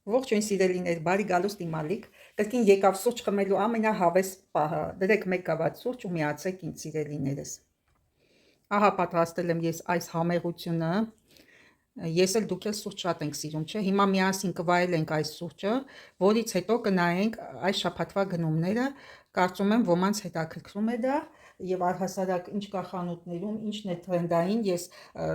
Ողջույն սիրելիներ, բարի գալուստ իմ ալիք, կրկին եկավ սուրճ խմելու ամենահավես պահը, դրեք մեկ գավաթ սուրճ ու միացեք ինձ սիրելիներս։ Ահա պատրաստել եմ ես այս համեղությունը, ես էլ դուք էլ սուրճ շատ ենք սիրում, չէ, հիմա միասին կվայելենք այս սուրճը, որից հետո կնայենք այս շաբաթվա գնումները, կարծում եմ ոմանց հետաքրքրում է դա, եւ առհասարակ ինչ կա խանութներում, ինչն է թրենդային, ես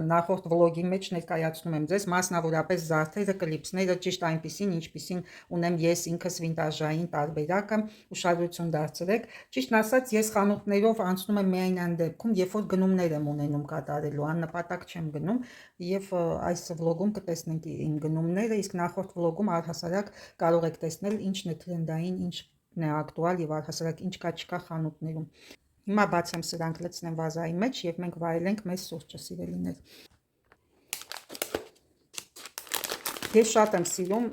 նախորդ վլոգի մեջ ներկայացնում եմ ձեզ, մասնավորապես զարդերը, կլիպսները, ճիշտ այնպիսին, ինչպիսին ունեմ ես ինքս վինտաժային տարբերակը, ուշադրություն դարձրեք։ Ճիշտն ասած, ես խանութներով անցնում եմ միայն այն դեպքում, երբ որ գնումներ եմ ունենում կատարելու, աննպատակ չեմ գնում, եւ այս վլոգում կտեսնենք իմ գնումները, իսկ նախորդ վլոգում առհասարակ կարող եք տեսնել ինչն է թրենդային, ինչն է ակտուալ եւ առհասարակ ինչ կա չկա խանութներում։ Հիմա բացեմ սրանք, լցնեմ վազայի մեջ եւ մենք վայելենք մեզ սուրճը, սիրելիներ։ Ես շատ եմ սիրում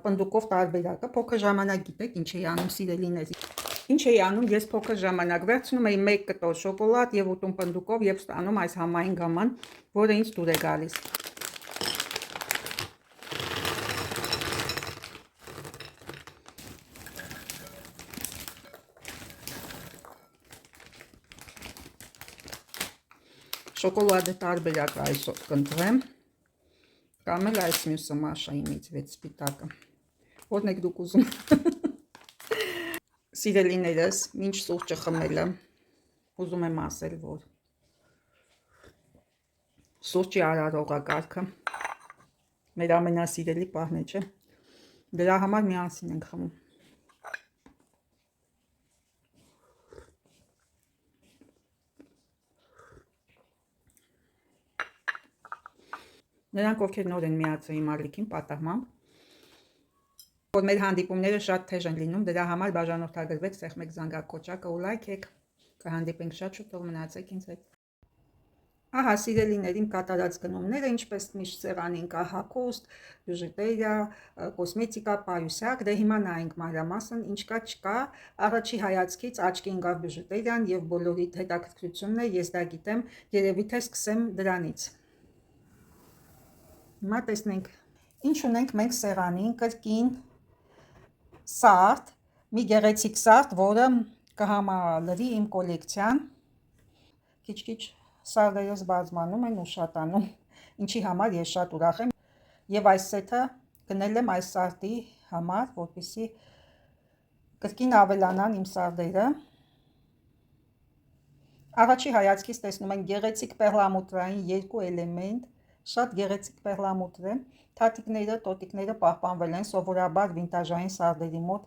պնդուկով տարբերակը, փոքր ժամանակ գիտեք ինչ էի անում, սիրելիներ։ Ինչ էի անում, ես փոքր ժամանակ վերցնում էի 1 կտոր շոկոլադ եւ ուտում պնդուկով եւ ստանում այս համային գաման, որը ինձ դուր է գալիս։ Շոկոլադը տարբերակ այսօր կընտրեմ, կամ էլ այս մյուսը Մաշայինից 6 սպիտակը, որն եք դուք ուզում։ Սիրելիներս, ինչ սուրճը խմելը, ուզում եմ ասել, որ սուրճի արարողակարգը մեր ամենասիրելի պահն է, չէ։ Դրա համար միասին ենք խմում։ Նրանք, ովքեր նոր են միացել իմ ալիքին, պատահմամբ, որ մեր հանդիպումները շատ թեժ են լինում, դրա համար բաժանորդագրվեք, սեղմեք զանգակոճակը ու լայքեք, կհանդիպենք շատ շուտով, մնացեք ինձ հետ։ Ահա սիրելիներ, իմ կատարած գնումները, ինչպես միշտ սեղանին կա հագուստ, բյուժետերիա, կոսմետիկա, պարուսակ, դե հիմա նայենք մանրամասն ինչ կա չկա, առաջի հայացքից աչքի ընկավ բյուժետերիան եւ բոլորի հետաքրքրությունն է, ես դա գիտեմ, երևի թե սկսեմ դրանից։ Հիմա տեսնենք, ինչ ունենք մենք սեղանին, կրկին սարդ, մի գեղեցիկ սարդ, որը կհամալրի իմ կոլեկցիան, քիչ-քիչ սարդերս բազմանում են ու շատանում, ինչի համար ես շատ ուրախ եմ, եւ այս սեթը գնել եմ այս սարդի համար, որպեսզի կրկին ավելանան իմ սարդերը։ Առաջի հայացքից տեսնում են գեղեցիկ պերլամուտրային երկու էլեմենտ, շատ գեղեցիկ պերլամուտր է, թաթիկները, տոտիկները պահպանվել են, սովորաբար վինտաժային սարդերի մոտ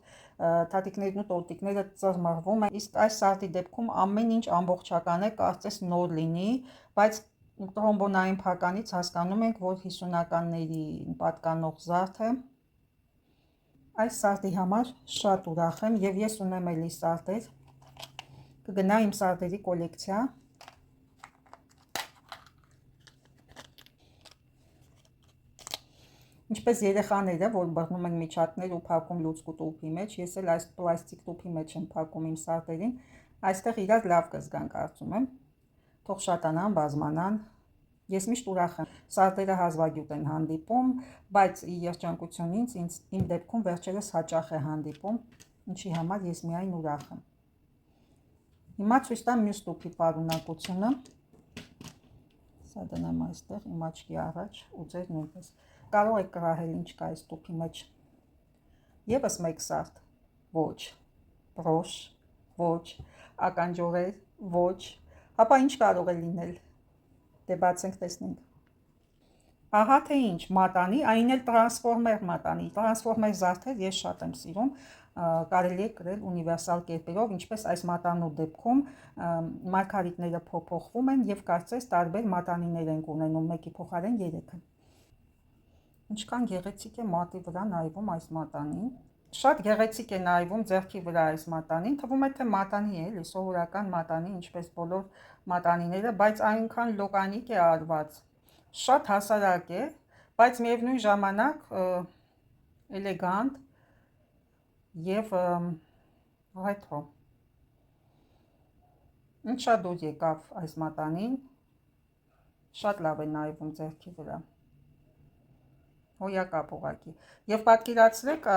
թաթիկներն ու տոտիկները ծռմռվում են, իսկ այս սարդի դեպքում ամեն ինչ ամբողջական է, կարծես նոր լինի, բայց տրոմբոնային փականից հասկանում ենք, որ 50-ականներին պատկանող զարդ է։ Այս սարդի համար շատ ուրախ եմ եւ ես ունեմ էլի սարդեր, կգնա իմ սարդերի կոլեկցիա։ Ինչպես երեխաները, որ բռնում են միջատներ ու փակում լուցկու տուփի մեջ, ես էլ այս պլաստիկ տուփի մեջ եմ փակում իմ սարդերին, այստեղ իրար լավ կզգան, կարծում եմ, թող շատանան, բազմանան, ես միշտ ուրախ եմ, սարդերը հազվագյուտ են հանդիպում, բայց երջանկությունից իմ դեպքում վերջերս հաճախ է հանդիպում, ինչի համար ես միայն ուրախ եմ։ Հիմա ցույց տամ մյուս տուփի պարունակությունը, սա դնեմ այստեղ իմ աչքի առաջ ու ձեր նույնպես։ Կարող եք կրահել ինչ կա այս տուփի մեջ։ Եվս մեկ սարդ, ոչ, բրոշ, ոչ, ականջորեր, ոչ, ապա ինչ կարող է լինել, դե բացենք տեսնենք։ Ահա թե ինչ, մատանի, այն էլ տրանսֆորմեր մատանի, տրանսֆորմեր զարդեր ես շատ եմ սիրում, կարելի է կրել ունիվերսալ կերպերով, ինչպես այս մատանու դեպքում մարգարիտները փոփոխվում են եւ կարծես տարբեր մատանիներ ենք ունենում, մեկի փոխարեն 3-ը։ Ինչքան գեղեցիկ է մատի վրա նայվում այս մատանին, շատ գեղեցիկ է նայվում ձեռքի վրա այս մատանին, թվում է թե մատանի է, էլի սովորական մատանի, ինչպես բոլոր մատանիները, բայց այնքան լոկանիկ է արված, շատ հասարակ է, բայց միևնույն ժամանակ էլեգանտ եւ ռետրո։ Ինչա դուր եկավ այս մատանին, շատ լավ է նայվում ձեռքի վրա։ հոյակապ ուղղակի։ Եվ պատկերացրեք,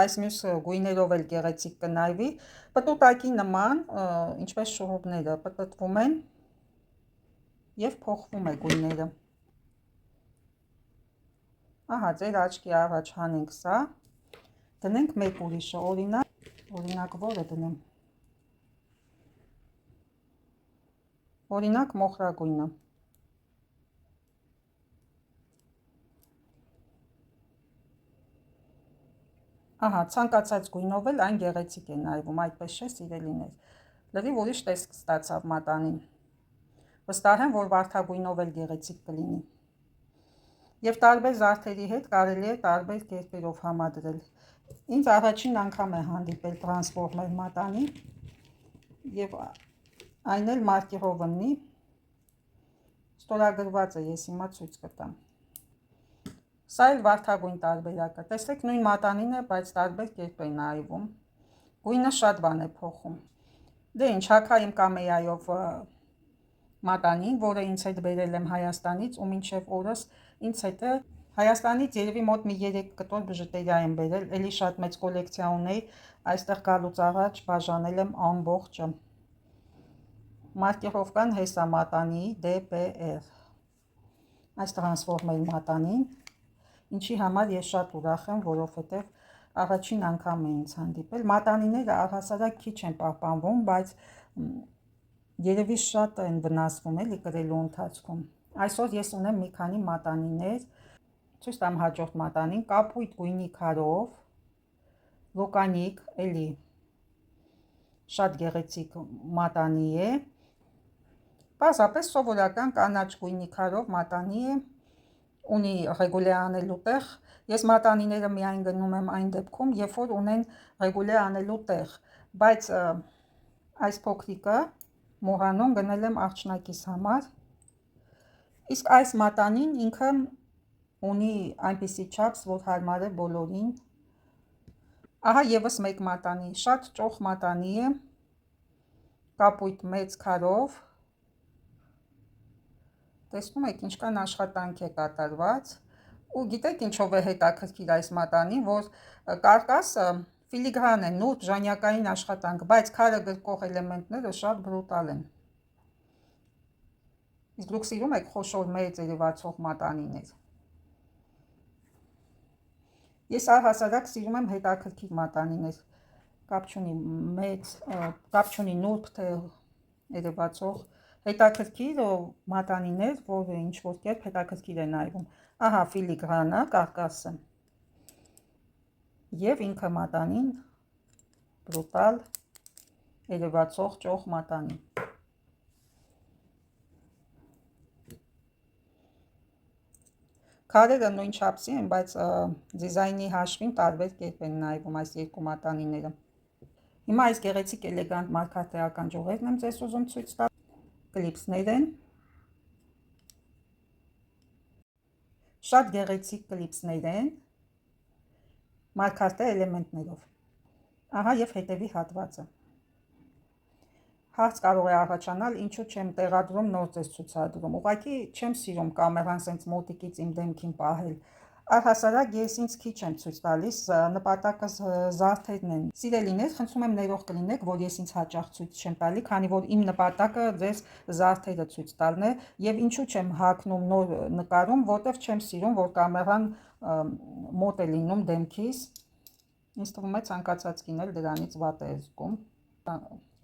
այս մյուս գույներով էլ գեղեցիկ կնայվի, պտուտակի նման, ինչպես շուրուպները պտտվում են եւ փոխվում է գույները։ Ահա, ձեր աչքի առաջ հանենք սա, դնենք մեկ ուրիշը, օրինակ որը դնեմ։ Օրինակ մոխրագույնը։ Ահա, ցանկացած գույնով էլ այն գեղեցիկ է նայվում, այդպես չէ, սիրելիներ։ Լրիվ ուրիշ տեսք ստացավ մատանին։ Վստահ եմ, որ վարդագույնով էլ գեղեցիկ կլինի։ Եվ տարբեր զարդերի հետ կարելի է տարբեր կերպերով համադրել։ Ինձ առաջին անգամ է հանդիպել տրանսֆորմեր մատանի, եւ այն էլ մարկերովնի, ստորագրված է, ես հիմա ցույց կտամ։ Սա էլ վարդագույն տարբերակը, տեսեք նույն մատանին է, բայց տարբեր կերպ է նայվում, գույնը շատ բան է փոխում։ Դե ինչ, հագա իմ կամեայով մատանին, որը ինձ հետ բերել եմ Հայաստանից, ու մինչև օրս ինձ հետ է Հայաստանից երևի մոտ մի 3 կտոր բժտերիա եմ բերել, էլի շատ մեծ կոլեկցիա ունեի, այստեղ գալուց առաջ բաժանել եմ ամբողջը։ Մարկերովկան հեսա մատանի DPR, այս տրանսֆորմեր մատանին, ինչի համար ես շատ ուրախ եմ, որովհետև առաջին անգամ է ինձ հանդիպել։ Մատանիները առհասարակ քիչ են պահպանվում, բայց երևի շատ են վնասվում էլի կրելու ընթացքում։ Այսօր ես ունեմ մի քանի մատանիներ, ցույց տամ հաջորդ մատանին, կապույտ գույնի քարով, լոկանիկ, էլի շատ գեղեցիկ մատանի է, պարզապես սովորական կանաչ գույնի քարով մատանի է, ունի ռեգուլե անելու տեղ։ Ես մատանիները միայն գնում եմ այն դեպքում, երբ որ ունեն ռեգուլե անելու տեղ, բայց այս փոքրիկը մորանոն գնել եմ աղջնակիս համար, իսկ այս մատանին ինքը ունի այնպիսի չափս, որ հարմար է բոլորին։ Ահա եւս մեկ մատանի, շատ ճոխ մատանի է, կապույտ մեծ քարով, տեսնում եք ինչքան աշխատանք է կատարված, ու գիտեք ինչով է հետաքրքիր այս մատանին, որ կարկասը ֆիլիգրան է, նուրբ ժանյակային աշխատանք, բայց քարը գրկող էլեմենտները շատ բրուտալ են։ Իսկ դուք սիրում եք խոշոր մեծ երևացող մատանիներ։ Ես առհասարակ սիրում եմ հետաքրքիր մատանիներ, կապ չունի նուրբ թե երևացող, հետաքրքիր մատանիներ, որը ինչ-որ կերպ հետաքրքիր է նայվում։ Ահա ֆիլիգրանը, կարկասը եւ ինքը մատանին, բրուտալ, երևացող ճոխ մատանի։ Քարերը նույն չափսի են, բայց դիզայնի հաշվին տարբեր կերպ են նայվում այս երկու մատանիները։ Հիմա այս գեղեցիկ էլեգանտ մարգարտեական ճյուղերն եմ ձեզ ուզում ցույց տալ, կլիպսներ են, շատ գեղեցիկ կլիպսներ են, մարգարտե էլեմենտներով։ Ահա եւ հետևի հատվածը։ Հարց կարող է առաջանալ, ինչու չեմ տեղադրում նոր ձեզ ցուցադրում։ Ուղղակի չեմ սիրում կամերան սենց մոտիկից իմ դեմքին պահել։ Առհասարակ ես ինձ քիչ եմ ցույց տալիս, նպատակը զարդերն են։ Սիրելիներ, խնդրում եմ ներող կլինեք, որ ես ինձ հաճախ ցույց չեմ տալի, քանի որ իմ նպատակը ձեզ զարդերը ցույց տալն է, եւ ինչու չեմ հագնում նոր նկարում, որտեվ չեմ սիրում, որ կամերան մոտ է լինում դեմքիս։ Ինձ թվում է ցանկացած կին էլ դրանից վատ է զգում։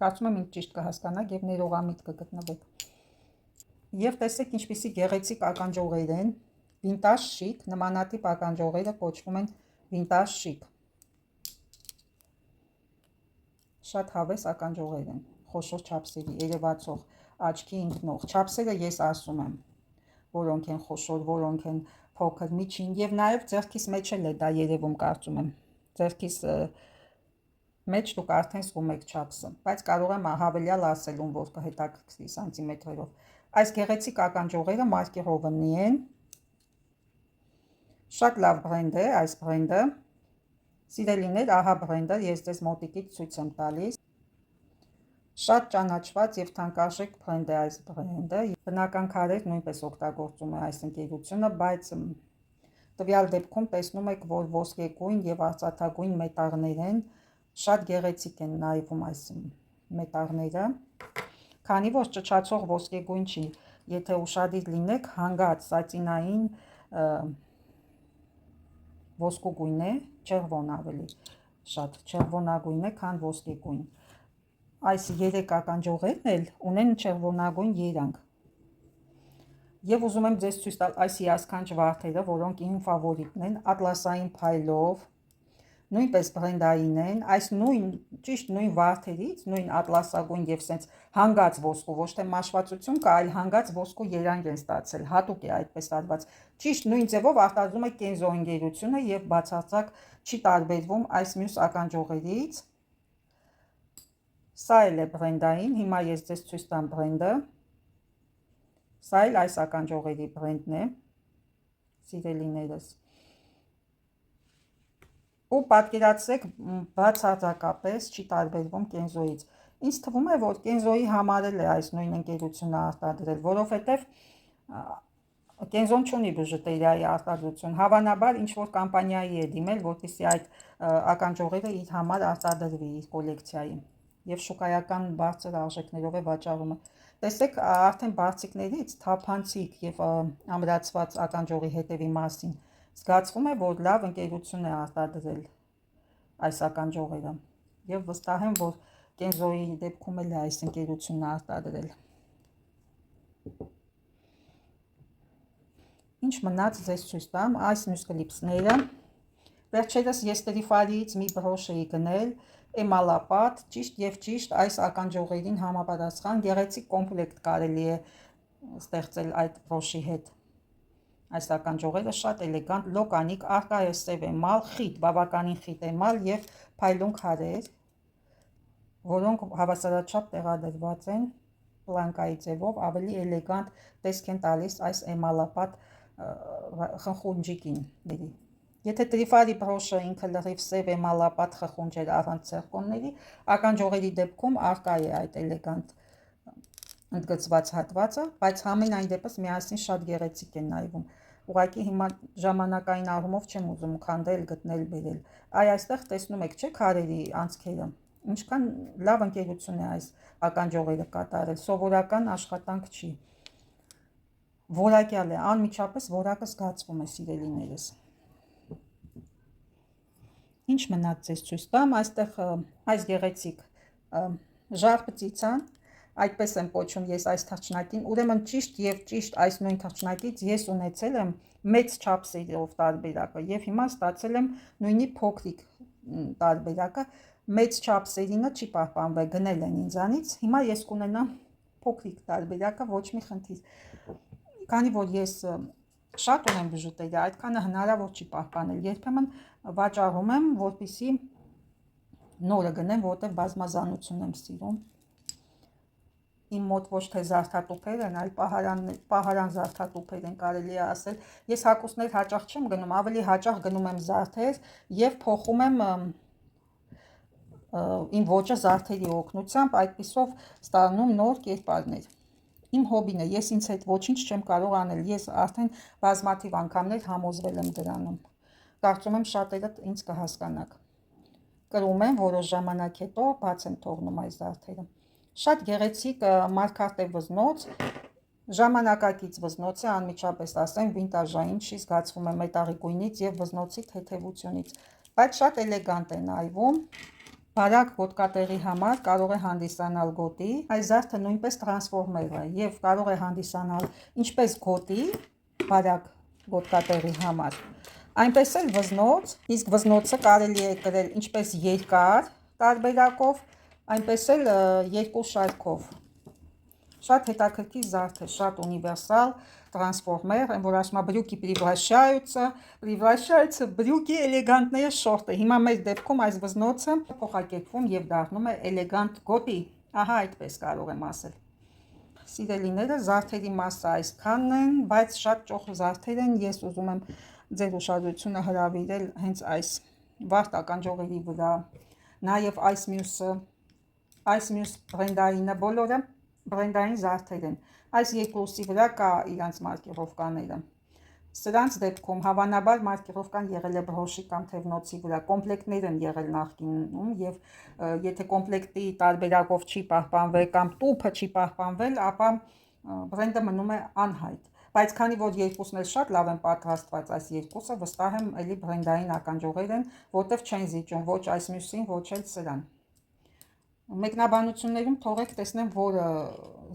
Կարծում եմ ինձ ճիշտ կհասկանաք եւ ներողամիտ կգտնվեք։ Եվ տեսեք ինչպիսի գեղեցիկ ականջողեր են, վինտաժ շիկ, նմանատիպ ականջողերը կոչվում են վինտաժ շիկ։ Շատ հավես ականջողեր են, խոշոր չափսերի, երևացող, աչքի ընկնող։ Չափսերը ես ասում եմ, որոնք են խոշոր, որոնք են փոքր, միջին, եւ նաեւ ձեռքիս մեջ էլ է դա երևում, կարծում եմ։ Ձեռքիս մեջ դուք արդեն զգում եք չափսը, բայց կարող եմ հավելյալ ասել, որ կհետաքրքրի սանտիմետրերով։ Այս գեղեցիկ ականջողերը մարկերովնի են, շատ լավ բրենդ է այս բրենդը։ Սիրելիներ, ահա բրենդը, ես ձեզ մոտիկից ցույց եմ տալիս։ Շատ ճանաչված եւ թանկարժեք բրենդ է այս բրենդը։ Բնական քարեր նույնպես օգտագործում է այս ընկերությունը, բայց Տվյալ դեպքում տեսնում եք, որ ոսկեգույն եւ արծաթագույն մետաղներ են, շատ գեղեցիկ են նայվում այս մետաղները, քանի որ ճչացող ոսկեգույն չի, եթե ուշադիր լինեք, հանգած սատինային ոսկուգույն է, չերվոն ավելի շատ չերվոնագույն է, քան ոսկեգույն։ Այս 3 ականջողերն էլ ունեն չերվոնագույն երանգ։ Եվ ուզում եմ ձեզ ցույց տալ այս հիասքանչ վարդերը, որոնք իմ ֆավորիտն են, ատլասային փայլով, նույնպես բրենդային են, այս ճիշտ նույն վարդերից, նույն ատլասագույն եւ սենց հանգած ոսկու, ոչ թե մաշվածություն կա, այլ հանգած ոսկու երանգ են ստացել, հատուկ է այդպես արված։ Ճիշտ նույն ձևով արտադրում է Կենզո ընկերությունը եւ բացարձակ չի տարբերվում այս մյուս ականջողերից։ Սա էլ է բրենդային, հիմա ես ձեզ ցույց տամ բրենդը։ Սա էլ այս ականջողերի բրենդն է, սիրելիներս։ Ու պատկերացրեք, բացարձակապես չի տարբերվում Կենզոյից։ Ինձ թվում է, որ Կենզոյի համարել է այս նույն ընկերությունը արտադրել, որովհետև Կենզոն չունի բյուջետերիայի արտադրություն, հավանաբար ինչ-որ կամպանիայի է դիմել, որպեսզի այդ ականջողերը իր համար արտադրվի իր կոլեկցիայի եւ շուկայական բարձր արժեքներով է վաճառումը։ Տեսեք, արդեն բարձիկներից թափանցիկ եւ ամրացված ականջողի հետևի մասին զգացվում է, որ լավ ընկերություն է արտադրել այս ականջողերը եւ վստահ եմ, որ Կենզոյի դեպքում էլ է այս ընկերությունն արտադրել։ Ինչ մնաց ձեզ ցույց տամ, այս մյուս կլիպսները։ Վերջերս ես Տրիֆարիից մի բրոշ էի գնել, էմալապատ, ճիշտ եւ ճիշտ այս ականջողերին համապատասխան գեղեցիկ կոմպլեկտ կարելի է ստեղծել այդ բրոշի հետ։ Այս ականջողերը շատ էլեգանտ, լոկանիկ, արկա է սև էմալ, խիտ, բավականին խիտ էմալ եւ փայլուն քարեր, որոնք հավասարաչափ տեղադրված են պլանկայի ձևով, ավելի էլեգանտ տեսք են տալիս այս էմալապատ խխունջիկին։ Եթե Տրիֆարի բրոշը ինքը լրիվ սև էմալապատ խխունջ էր առանց ցերկոնների, ականջողերի դեպքում արկա է այդ էլեգանտ ընդգծված հատվածը, բայց համենայն դեպս միասին շատ գեղեցիկ են նայվում։ Ուղղակի հիմա ժամանակային առումով չեմ ուզում քանդել, գտնել, բերել։ Այստեղ տեսնում եք, չէ՞, քարերի անցքերը։ Ինչքան լավ ընկերություն է այս ականջողերը կատարել, սովորական աշխատանք չի։ Որակյալ է, անմիջապես որակը զգացվում է, սիրելիներս։ Ինչ մնաց ձեզ ցույց տամ, այստեղ այս գեղեցիկ ժարպծիցան, այդպես եմ կոչում ես այս թռչնակին, ուրեմն ճիշտ եւ ճիշտ այս նույն թռչնակից ես ունեցել եմ մեծ չափսերով տարբերակը եւ հիմա ստացել եմ նույնի փոքրիկ տարբերակը, մեծ չափսերինը չի պահպանվել, գնել են ինձանից, հիմա ես կունենամ փոքրիկ տարբերակը, ոչ մի խնդիր։ Քանի որ ես շատ ունեմ բյուջետերիա, այդքանը հնարավոր չի պահպանել, երբեմն վաճառում եմ, որպեսզի նորը գնեմ, որտեղ բազմազանություն եմ սիրում։ Իմ մոտ ոչ թե զարդատուփեր են, այլ պահարան զարդատուփեր են, կարելի է ասել։ Ես հագուստներ հաճախ չեմ գնում, ավելի հաճախ գնում եմ զարդեր եւ փոխում եմ իմ ոճը զարդերի օգնությամբ, այդպիսով ստանում նոր կերպարներ։ Իմ հոբին է, ես ինձ հետ ոչինչ չեմ կարող անել, ես արդեն բազմաթիվ անգամներ համոզվել եմ դրանում։ Կարծում եմ շատերդ ինձ կհասկանաք։ Կրում եմ, որոշ ժամանակ հետո բաց եմ թողնում այս զարդերը։ Շատ գեղեցիկ մարգարտե վզնոց, ժամանակակից վզնոց է, անմիջապես ասեմ, վինտաժային, չի զգացվում է մետաղի գույնից եւ վզնոցի թեթևությունից, բայց շատ էլեգանտ է նայվում։ Բարակ գոտկատեղի համար կարող է հանդիսանալ գոտի, այս զարդը նույնպես տրանսֆորմեր է եւ կարող է հանդիսանալ ինչպես գոտի, բարակ գոտկատեղի համար, այնպես էլ վզնոց, իսկ վզնոցը կարելի է կրել ինչպես երկար տարբերակով, այնպես էլ երկու շարքով։ Շատ հետաքրքիր զարդ է, շատ ունիվերսալ, տրանսֆորմեր, որ ասում է брюки превращаются брюки էլեգանտները շորտ է։ Հիմա մեր դեպքում այս վզնոցը փոխակերպվում եւ դառնում է էլեգանտ գոտի։ Ահա այդպես կարող եմ ասել։ Սիրելիները, զարդերի մասը այսքանն են, բայց շատ ճոխ զարդեր են, ես ուզում եմ ձեր ուշադրությունը հրավիրել հենց այս վարդ ականջողերի վրա, նաեւ այս մյուս բրենդայինը, բոլորը բրենդային զարդեր են։ Այս երկուսի վրա կա իրանց մարկիրովկաները։ Սրանց դեպքում հավանաբար մարկիրովկան եղել է բրոշի կամ թևնոցի վրա, կոմպլեկտներ են եղել նախկինում եւ եթե կոմպլեկտի տարբերակով չի պահպանվել կամ տուփը չի պահպանվել, ապա բրենդը մնում է անհայտ։ Բայց քանի որ երկուսն էլ շատ լավ են պատրաստված, այս երկուսը վստահ եմ էլի բրենդային ականջողեր են, որտեվ չեն զիջում ոչ այս մյուսին, ոչ էլ սրան։ Մեկնաբանություններում թողեք տեսնեմ, որը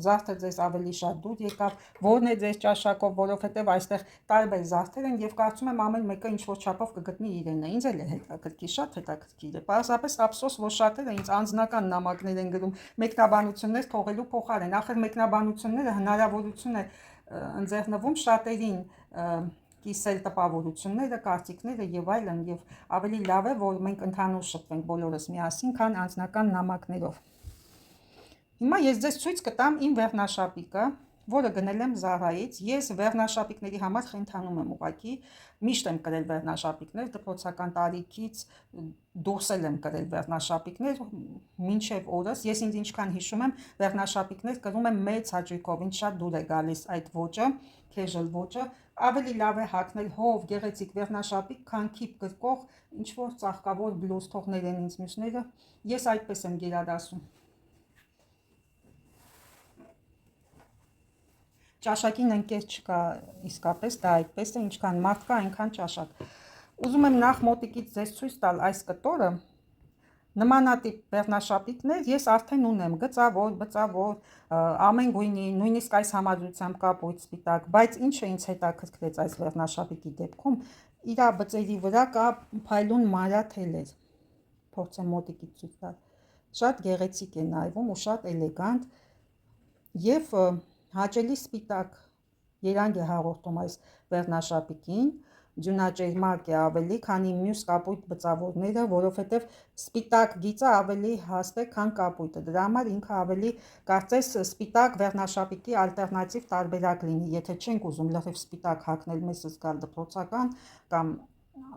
զարդը ձեզ ավելի շատ դուր եկավ, որն է ձեր ճաշակով, որովհետև այստեղ տարբեր զարդեր են եւ կարծում եմ ամեն մեկը ինչ-որ չափով կգտնի իրենը։ Ինձ էլ է հետաքրքիր, շատ հետաքրքիր է։ Պարզապես ափսոս, որ շատերը ինձ անձնական նամակներ են գրում մեկնաբանություններ թողելու փոխարեն։ Ախր մեկնաբանությունները հնարավորություն է ընձեռնվում շատերին կիսել տպավորությունները, կարծիքները եւ այլն, եւ ավելի լավ է, որ մենք ընդհանուր շփվենք բոլորս միասին, քան անձնական նամակներով։ Հիմա ես ձեզ ցույց կտամ իմ վերնաշապիկը, որը գնել եմ Zara-ից։ Ես վերնաշապիկների համար խենթանում եմ ուղղակի, միշտ եմ կրել վերնաշապիկներ, դպրոցական տարիքից դուրսել եմ կրել վերնաշապիկներ, մինչև օրս ես ինձ ինչքան հիշում եմ, վերնաշապիկներ կրում եմ մեծ հաճույքով, ինձ շատ դուր է գալիս այդ ոճը, casual ոճը, ավելի լավ է հագնել հով գեղեցիկ վերնաշապիկ, քան քիփ գրկող ինչ-որ ծաղկավոր բլուզ, թողներ են ինձ մյուսները, ես այդպես եմ գերադասում։ Ճաշակին ընկեր չկա, իսկապես դա այդպես է, ինչքան մարդ կա, այնքան ճաշակ։ Ուզում եմ նախ մոտիկից ձեզ ցույց տալ այս կտորը, նմանատիպ վերնաշապիկներ ես արդեն ունեմ, գծավոր, բծավոր, ամեն գույնի, նույնիսկ այս համադրությամբ կապույտ, սպիտակ, բայց ինչը ինձ հետաքրքրեց այս վերնաշապիկի դեպքում, իր բծերի վրա կա փայլուն մանրաթելեր, փորձեմ մոտիկից ցույց տալ, շատ գեղեցիկ է նայվում ու շատ էլեգանտ եւ հաճելի սպիտակ երանգ է հաղորդում այս վերնաշապիկին, ձյունաճերմակ է ավելի, քանի մյուս կապույտ բծավորները, որովհետև սպիտակ գիծը ավելի հաստ է, քան կապույտը։ Դրա համար ինքը ավելի կարծես սպիտակ վերնաշապիկի ալտերնատիվ տարբերակ լինի, եթե չենք ուզում լրիվ սպիտակ հագնել, մեզ զգալ դպրոցական կամ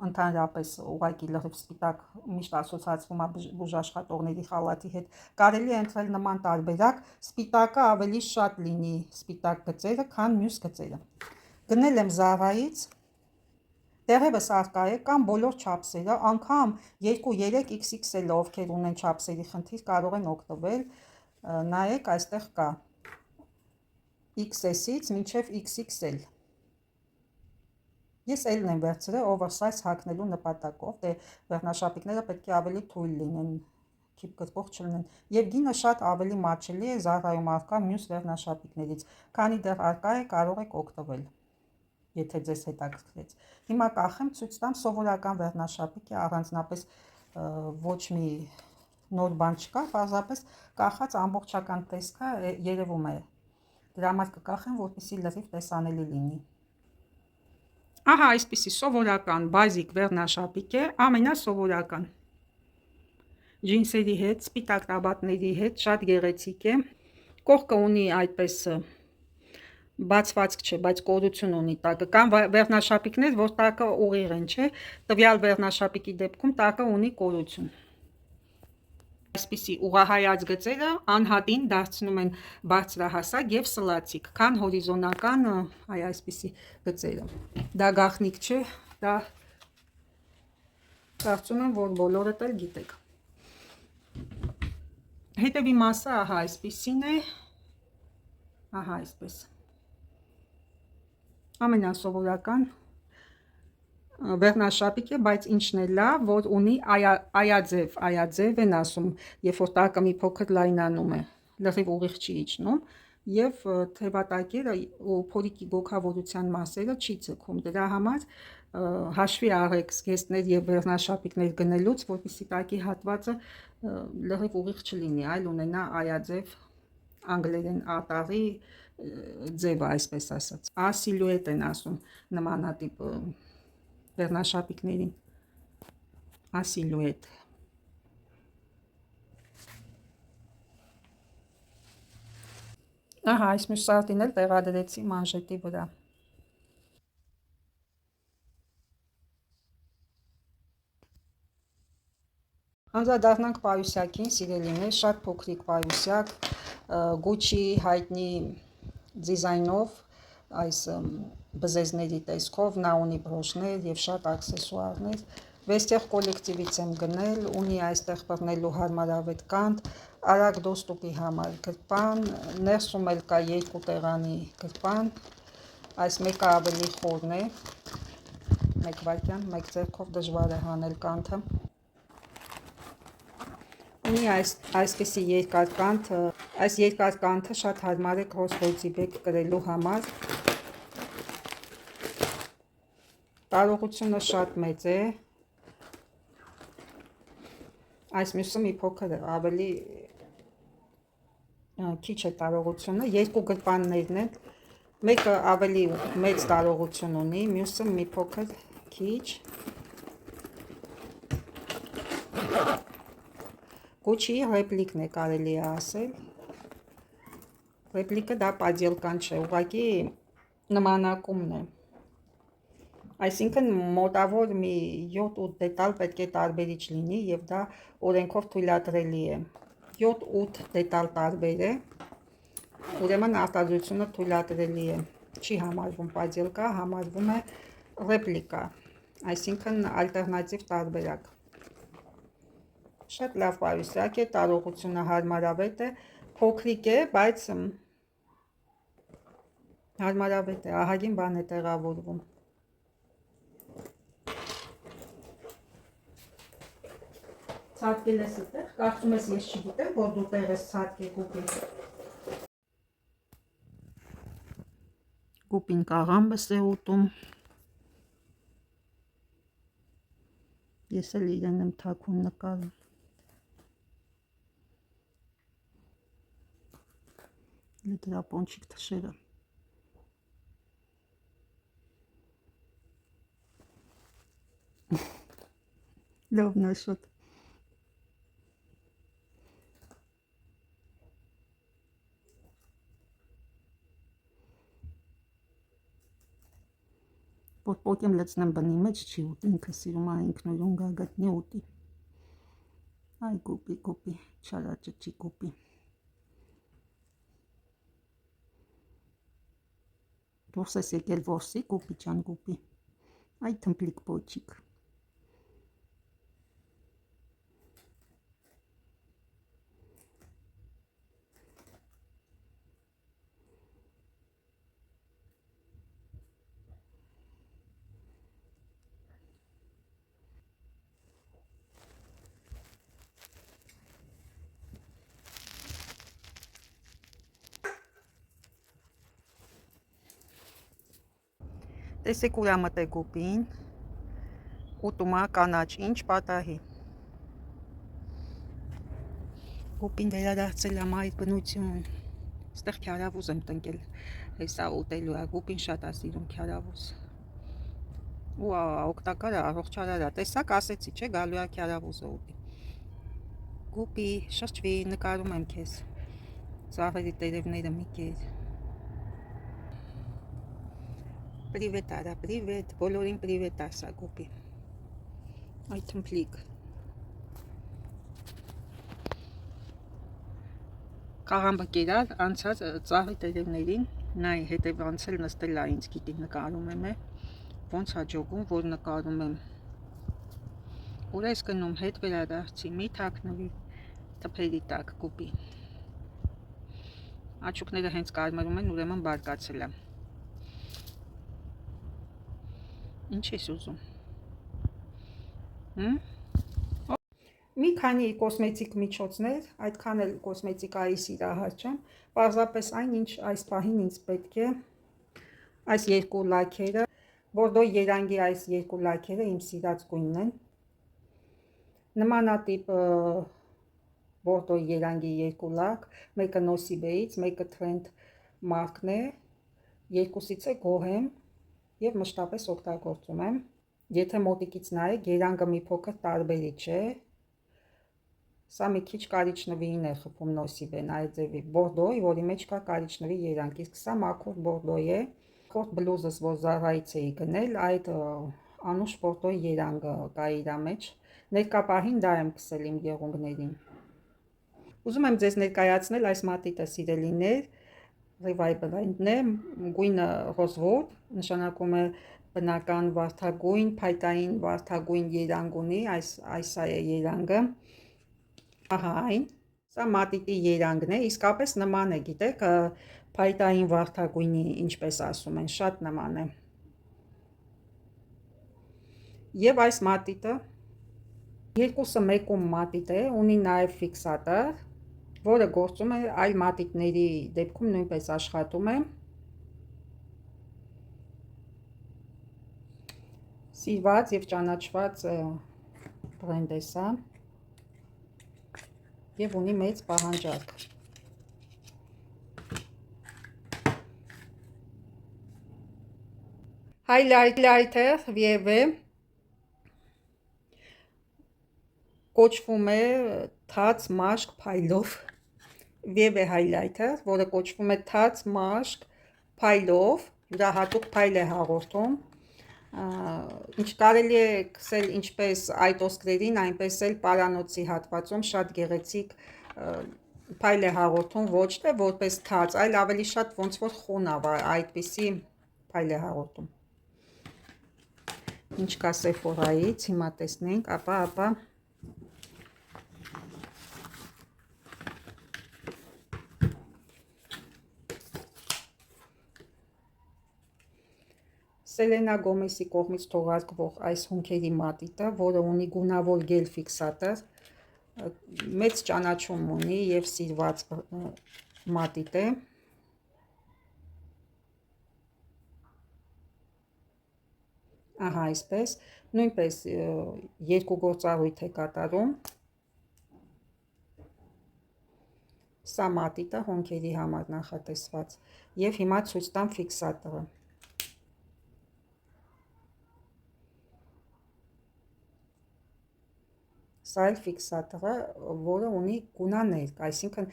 ընդհանրապես ուղղակի լրիվ սպիտակ միշտ ասոցացվում է բուժաշխատողների խալաթի հետ, կարելի է ընտրել նման տարբերակ, սպիտակը ավելի շատ լինի, սպիտակ գծերը, քան մյուս գծերը։ Գնել եմ Zara-ից, դեռևս առկա է, կամ բոլոր չափսերը, անգամ 2-3 XXL-ը, ովքեր ունեն չափսերի խնդիր, կարող են օգտվել, նայեք, այստեղ կա XS-ից մինչև XXL։ Ես L-ն եմ վերցրել oversize հագնելու նպատակով, դե վերնաշապիկները պետք է ավելի թույլ լինեն, քիփ գրկող չլինեն, եւ գինը շատ ավելի մատչելի է Zara-ում առկա մյուս վերնաշապիկներից, քանի դեռ առկա է, կարող եք օգտվել, եթե ձեզ հետաքրքրեց։ Հիմա կախեմ, ցույց տամ սովորական վերնաշապիկ է, առանձնապես ոչ մի նոր բան չկա, պարզապես կախած ամբողջական տեսքը երևում է։ Դրա համար կկախեմ, որպեսզի լրիվ տեսանելի լինի։ Ահա այսպիսի սովորական բազիկ վերնաշապիկ է, ամենասովորական։ Ջինսերի հետ, սպիտակ տաբատների հետ, շատ գեղեցիկ է։ Կողքը ունի այդպես բացվածք չէ, բայց կորություն ունի տակը։ Կան վերնաշապիկներ, որ տակը ուղիղ են, չէ։ Տվյալ վերնաշապիկի դեպքում տակը ունի կորություն։ Այսպիսի ուղղահայաց գծերը անհատին դարձնում են բարձրահասակ եւ սլացիկ, քան հորիզոնական այսպիսի գծերը։ Դա գաղտնիք չէ, դա կարծում եմ, որ բոլորդ էլ գիտեք։ Հետևի մասը ահա այսպիսին է, ահա այսպես։ Ամենասովորական վերնաշապիկ է, բայց ինչն է լավ, որ ունի այաձև են ասում, երբ որ տակը մի փոքր լայնանում է, լրիվ ուղիղ չի իջնում, եւ թևատակերը ու փորիկի գոգավորության մասերը չի ձգում։ Դրա համար հաշվի առեք զգեստներ եւ վերնաշապիկներ գնելուց, որպեսզի տակի հատվածը լրիվ ուղիղ չլինի, այլ ունենա այաձև, անգլերեն ատաղի ձևը, այսպես ասած։ Ասիլուետ են ասում նմանատիպ վերնաշապիկներին, ասիլուետ։ Ահա, այս մյուս սարդին էլ տեղադրեցի մանժետի վրա։ Անդրադառնանք պայուսակին, սիրելիներ, շատ փոքրիկ պայուսակ, Gucci հայտնի դիզայնով, այս բզեզների տեսքով, նա ունի բրոշներ եւ շատ աքսեսուարներ։ Վեստեղ կոլեկտիվից եմ գնել, ունի այստեղ բռնելու հարմարավետ կանտ, արագ դոստուպի համար գրպան, ներսում էլ կա 2 տեղանի գրպան, այս մեկը ավելի խորն է, 1 վայրկյան, 1 ձեռքով դժվար է հանել կանթը։ Ունի այսպիսի երկար կանթ, այս երկար կանթը շատ հարմար է քրոսվորդի բեկ կրելու համար։ Տարողությունը շատ մեծ է, այս մյուսը մի փոքր ավելի քիչ է տարողությունը, 2 գրպաններն են, մեկը ավելի մեծ տարողություն ունի, մյուսը մի փոքր քիչ։ Gucci-ի ռեպլիկն է կարելի է ասել, ռեպլիկը դա պադելկան չէ, ուղղակի նմանակումն է, այսինքն մոտավոր մի 7-8 դետալ պետք է տարբերիչ լինի և դա օրենքով թույլատրելի է, 7-8 դետալ տարբեր է, ուրեմն արտադրությունը թույլատրելի է, չի համարվում պադելկա, համարվում է ռեպլիկա, այսինքն ալտերնատիվ տարբերակ։ Շատ լավ պարուսակ է, տարողությունը հարմարավետ է, փոքրիկ է, բայց հարմարավետ է, ահագին բան է տեղավորվում։ Ցատկել ես այդտեղ, կարծում ես ես չգիտեմ, որ դու տեղ ես ցատկել գուպին։ Գուպին կաղամբս է ուտում։ Ես էլ իրեն եմ թաքուն նկարում։ Դրա պոնչիկ թշերը։ Լավն է շատ։ Պոկեմ լցնեմ բնի մեջ, չի ուտի, ինքը սիրում է ինքնուրույն գագաթնի ուտի։ Այ գուպի, գուպի, չարաճճի գուպի։ Դուրս ես եկել որսի, գուպի ջան, գուպի։ Այ թմպլիկ պոչիկ։ Տեսեք ուրա մտե գուպին, ուտում է կանաչ, ինչ պատահի։ Գուպին վերադարձել է մայր բնություն, ստեղ քյարավուզ եմ տնկել, հեսա ուտելու է, գուպին շատ է սիրում քյարավուզ։ Ուա, օգտակար է, առողջարար է, տեսակ ասեցի, չէ, գալու է քյարավուզը ուտի։ Գուպի, շրջվի, նկարում եմ քեզ, ծաղերի տերևները մի կեր։ Պրիվետ արա, պրիվետ, բոլորին պրիվետ ասա գուպի։ Այ թմպլիկ։ Կաղամբը կերար, անցած ծաղի տերևներին, նայ հետև անցել նստել է ինձ գիտի նկարում եմ է, ոնց հաջողում, որ նկարում եմ։ Ուր ես գնում, հետ վերադարձի, մի թաքնվի թփերի տակ գուպի։ Աչուկները հենց կարմրում են, ուրեմն բարկացել է։ Ինչ ես ուզում։ Մի քանի կոսմետիկ միջոցներ, այդքան էլ կոսմետիկայի սիրահար չեմ, պարզապես այն, ինչ այս պահին ինձ պետք է, այս 2 լաքերը, Բորդո երանգի այս 2 լաքերը իմ սիրած գույնն են, նմանատիպ Բորդո երանգի 2 լաք, մեկը Նոսիբեից, մեկը Trend մարկն է, երկուսից է գոհ եմ և մշտապես օգտագործում եմ, եթե մոտիկից նայեք, երանգը մի փոքր տարբերիչ է, սա մի քիչ կարիճնվիին է խփում Նոսիբեն, այդ ձևի Բորդոյի, որի մեջ կա կարիճնվի երանգ, իսկ սա մաքուր Բորդոյի է, խորտ բլուզս, որ Զարայից էի գնել, այդ անուշ Բորդոյի երանգը կա իրա մեջ, ներկա պահին դա եմ քսել իմ եղունգներին։ Ուզում եմ ձեզ ներկայացնել այս մատիտը, սիրելիներ, Revival-ն է, գույնը ռոզվոտ, նշանակում է բնական վարդագույն, փայտային վարդագույն երանգ ունի, այս է երանգը, ահա այն, սա մատիտի երանգն է, իսկապես նման է, գիտեք, փայտային վարդագույնի, ինչպես ասում են, շատ նման է։ Եվ այս մատիտը երկուսը մեկում մատիտ է, ունի նաև ֆիքսատոր, որը գործում է այլ մատիտների դեպքում նույնպես աշխատում է։ Սիրված եւ ճանաչված բրենդ է սա եւ ունի մեծ պահանջարկ։ Highlighter VV կոչվում է թաց մաշկ փայլով VV highlighter, որը կոչվում է թաց մաշկ փայլով, դա հատուկ փայլ է հաղորդում, ինչ կարելի է քսել ինչպես այդ ոսկրերին, այնպես էլ պարանոցի հատվածում շատ գեղեցիկ փայլ է հաղորդում, ոչ թե որպես թաց, այլ ավելի շատ ոնց որ խոնավ, այդպիսի փայլ է հաղորդում։ Ինչ կա Sephora-ից, հիմա տեսնենք, ապա Սելենա Գոմեսի կողմից թողարկվող այս հունքերի մատիտը, որը ունի գունավոր գել ֆիքսատոր, մեծ ճանաչում ունի եւ սիրված մատիտ է։ Ահա այսպես, նույնպես երկու գործառույթ է կատարում։ Սա մատիտը հոնքերի համար նախատեսված եւ հիմա ցույց տամ ֆիքսատորը։ Սա էլ ֆիքսատորը, որը ունի գունաներկ, այսինքն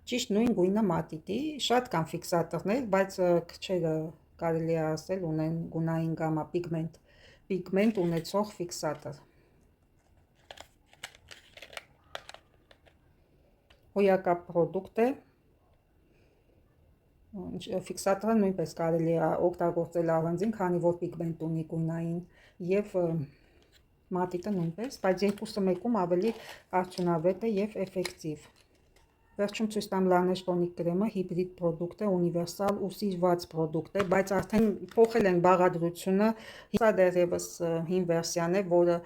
ճիշտ նույն գույնը մատիտի, շատ կան ֆիքսատորներ, բայց քչերը կարելի է ասել ունեն գունային գամա պիգմենտ ունեցող ֆիքսատոր։ Հոյակապ պրոդուկտ է, ֆիքսատորը նույնպես կարելի է օգտագործել առանձին, քանի որ պիգմենտ ունի գունային եւ մատիտը նույնպես, բայց երկուսը մեկում ավելի արդյունավետ է եւ էֆեկտիվ։ Վերջում ցույց տամ Laneige տոնիկ կրեմը, հիբրիդ պրոդուկտ է, ունիվերսալ ու սիրված պրոդուկտ է, բայց արդեն փոխել են բաղադրությունը, սա դեռևս հին վերսիան է, որը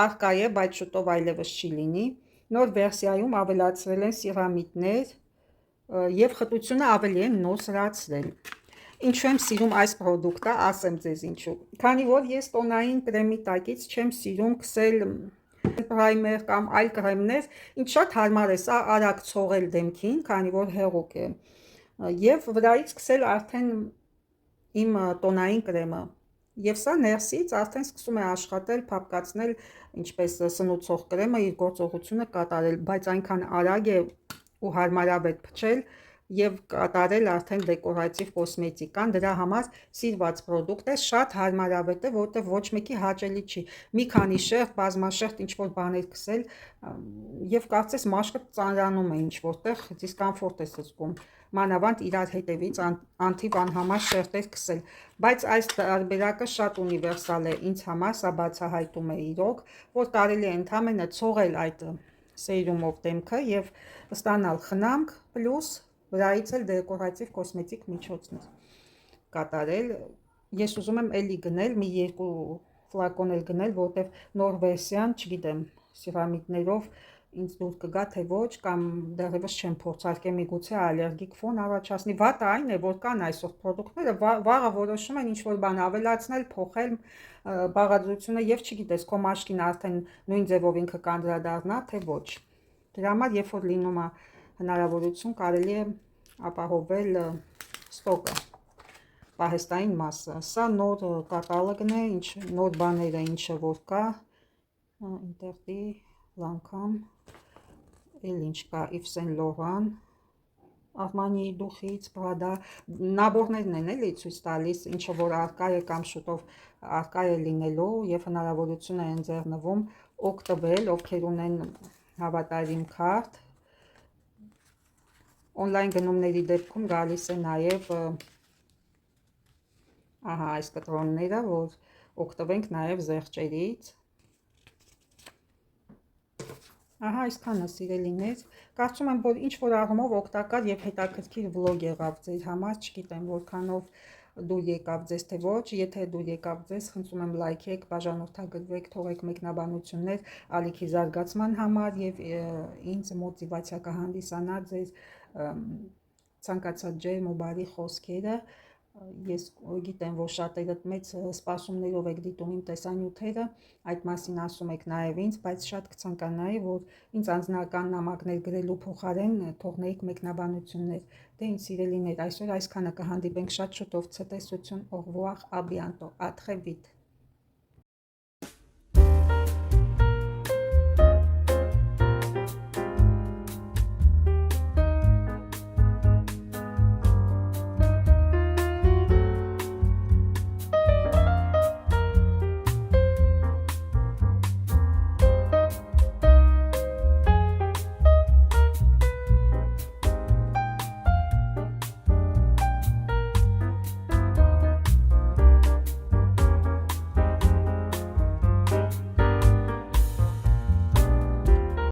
առկա է, բայց շուտով այլևս չի լինի։ Նոր վերսիայում ավելացրել են սիրամիդներ եւ խտությունը ավելի են նոսրացրել։ Ինչու եմ սիրում այս պրոդուկտը, ասեմ ձեզ ինչու։ Քանի որ ես տոնային կրեմի տակից չեմ սիրում քսել պրայմեր կամ այլ կրեմներ, ինձ շատ հարմար է սա արագ ցողել դեմքին, քանի որ հեղուկ է, եւ վրայից քսել արդեն իմ տոնային կրեմը։ Եվ սա ներսից արդեն սկսում է աշխատել, փափկացնել, ինչպես սնուցող կրեմը իր գործողությունը կատարել, բայց այնքան արագ է ու հարմարավետ փչել եւ կատարել արդեն դեկորատիվ կոսմետիկան, դրա համար սիրված պրոդուկտ է, շատ հարմարավետ է, որտեղ ոչ մեկի հաճելի չի։ Մի քանի շերտ, բազմաշերտ ինչ-որ բաներ քսել եւ կարծես մաշկը ծանրանում է ինչ-որտեղ, դիսկոմֆորտ է զգում, մանավանդ իրար հետևից անթիվ անհամար շերտեր քսել, բայց այս տարբերակը շատ ունիվերսալ է ինձ համար, սա բացահայտում է իրոք, որ կարելի է ընդհանրապես ցողել այդ սերումով դեմքը եւ ստանալ խնամք պլյուս վրայից էլ դեկորատիվ կոսմետիկ միջոցներ կատարել։ Ես ուզում եմ էլի գնել, մի երկու ֆլակոն էլ գնել, որտեղ նոր վերսիան, չգիտեմ, սիրամիդներով ինձ դուր կգա թե ոչ, կամ դեռևս չեմ փորձարկել, միգուցե ալերգիկ ֆոն առաջացնի։ Վատը այն է, որ կան այսօր պրոդուկտները, վաղը որոշում են ինչ-որ բան ավելացնել, փոխել բաղադրությունը եւ չգիտես, քո մաշկին արդեն նույն ձևով ինքը կանդրադառնա, թե ոչ։ Դրա համար, երբ որ լինում է հնարավորություն, կարելի է ապահովել ստոկը, պահեստային մասը։ Սա նոր կատալոգն է, նոր բաները, ինչը որ կա, ինտերդի, Lancome, էլ ինչ կա, Yves Saint Laurent, Armani դուխից, Prada, նաբորներն են էլի ցույց տալիս, ինչը որ արկա է կամ շուտով արկա է լինելու եւ հնարավորություն է ընձեռնվում օգտվել, ովքեր ունեն հավատարիմ քարտ, Օնլայն գնումների դեպքում գալիս է նաև ահա այս կտրոնները, որ օգտվենք նաև զեղչերից։ Ահա այսքանը սիրելիներ, կարծում եմ, որ ինչ-որ առումով օգտակար և հետաքրքիր վլոգ եղավ ձեր համար, չգիտեմ որքանով դուր եկավ ձեզ թե ոչ, եթե դուր եկավ ձեզ, խնդրում եմ լայքեք, բաժանորդագրվեք, թողեք մեկնաբանություններ ալիքի զարգացման համար և ինձ մոտիվացիա կհանդիսանա ձեր ցանկացած ջերմ ու բարի խոսքերը։ Ես գիտեմ, որ շատերը մեծ սպասումներով եք դիտում իմ տեսանյութերը, այդ մասին ասում եք նաև ինձ, բայց շատ կցանկանայի, որ ինձ անձնական նամակներ գրելու փոխարեն թողնեիք մեկնաբանություններ։ Դե ինձ սիրելիներ, այսօր այսքանը, կհանդիպենք շատ շուտով, ցտեսություն, au revoir, à bientôt, à très vite։